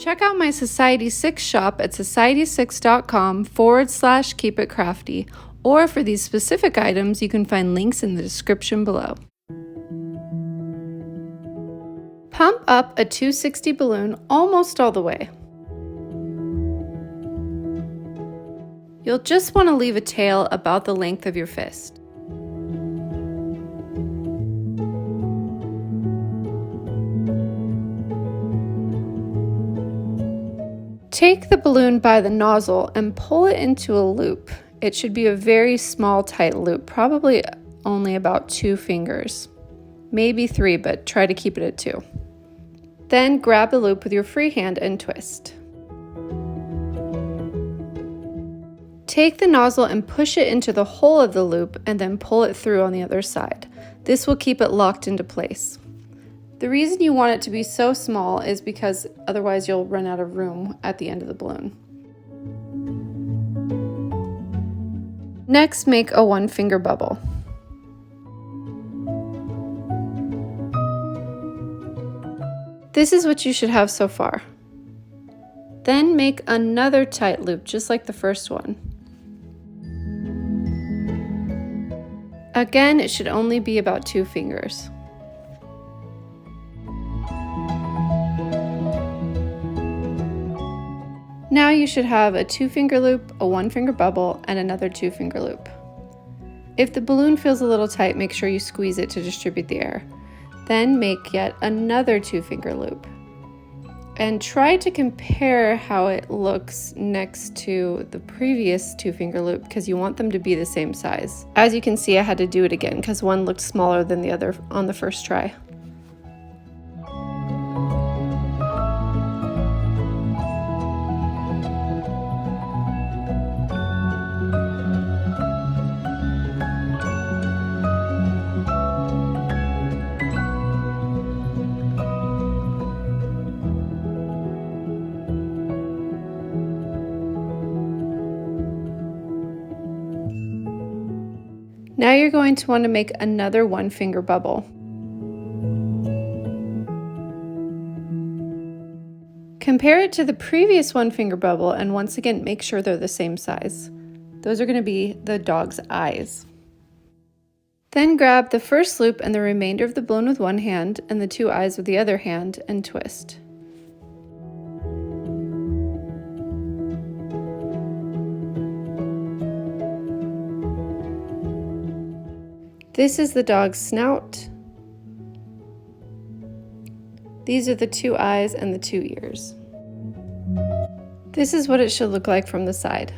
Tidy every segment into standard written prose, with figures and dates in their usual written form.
Check out my Society6 shop at society6.com/keepitcrafty, or for these specific items, you can find links in the description below. Pump up a 260 balloon almost all the way. You'll just want to leave a tail about the length of your fist. Take the balloon by the nozzle and pull it into a loop. It should be a very small, tight loop, probably only about 2 fingers. Maybe 3, but try to keep it at 2. Then grab the loop with your free hand and twist. Take the nozzle and push it into the hole of the loop and then pull it through on the other side. This will keep it locked into place. The reason you want it to be so small is because otherwise you'll run out of room at the end of the balloon. Next, make a 1-finger bubble. This is what you should have so far. Then make another tight loop, just like the first one. Again, it should only be about 2 fingers. Now you should have a 2-finger loop, a 1-finger bubble, and another 2-finger loop. If the balloon feels a little tight, make sure you squeeze it to distribute the air. Then make yet another 2-finger loop. And try to compare how it looks next to the previous 2-finger loop because you want them to be the same size. As you can see, I had to do it again because one looked smaller than the other on the first try. Now you're going to want to make another 1-finger bubble. Compare it to the previous 1-finger bubble and once again make sure they're the same size. Those are going to be the dog's eyes. Then grab the first loop and the remainder of the balloon with one hand and the 2 eyes with the other hand and twist. This is the dog's snout. These are the 2 eyes and the 2 ears. This is what it should look like from the side.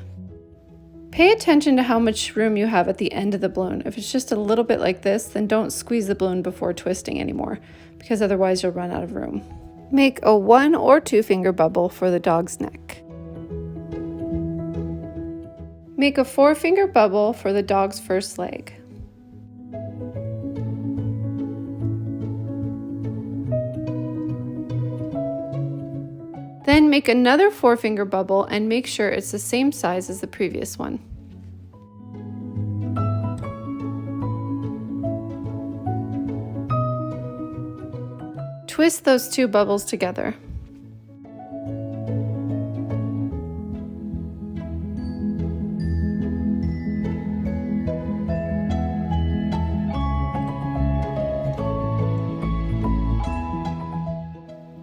Pay attention to how much room you have at the end of the balloon. If it's just a little bit like this, then don't squeeze the balloon before twisting anymore, because otherwise you'll run out of room. Make a 1- or 2-finger bubble for the dog's neck. Make a 4-finger bubble for the dog's first leg. Then make another 4-finger bubble and make sure it's the same size as the previous one. Twist those 2 bubbles together.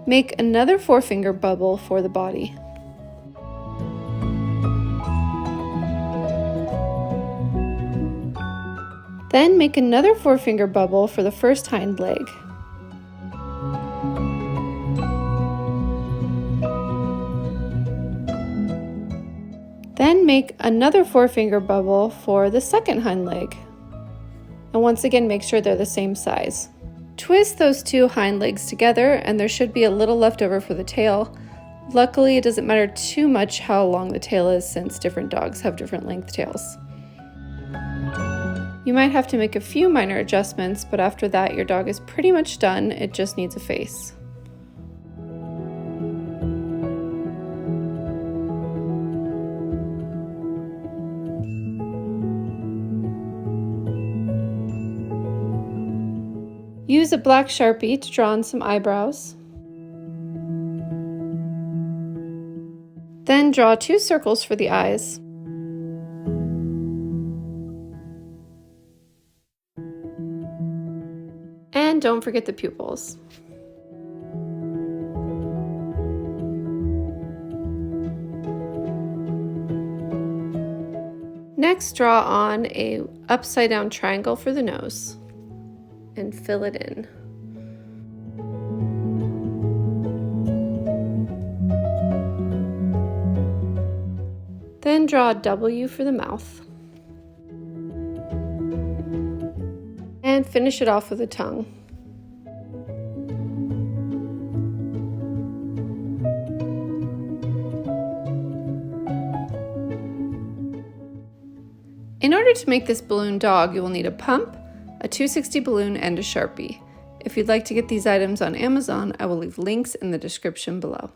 Make another 4-finger bubble for the body. Then make another 4-finger bubble for the first hind leg. Then make another 4-finger bubble for the second hind leg. And once again, make sure they're the same size. Twist those 2 hind legs together and there should be a little left over for the tail. Luckily, it doesn't matter too much how long the tail is since different dogs have different length tails. You might have to make a few minor adjustments, but after that your dog is pretty much done. It just needs a face. Use a black Sharpie to draw on some eyebrows. Then draw 2 circles for the eyes. And don't forget the pupils. Next, draw on a upside down triangle for the nose and fill it in. Then draw a W for the mouth. And finish it off with a tongue. In order to make this balloon dog, you will need a pump, a 260 balloon, and a Sharpie. If you'd like to get these items on Amazon, I will leave links in the description below.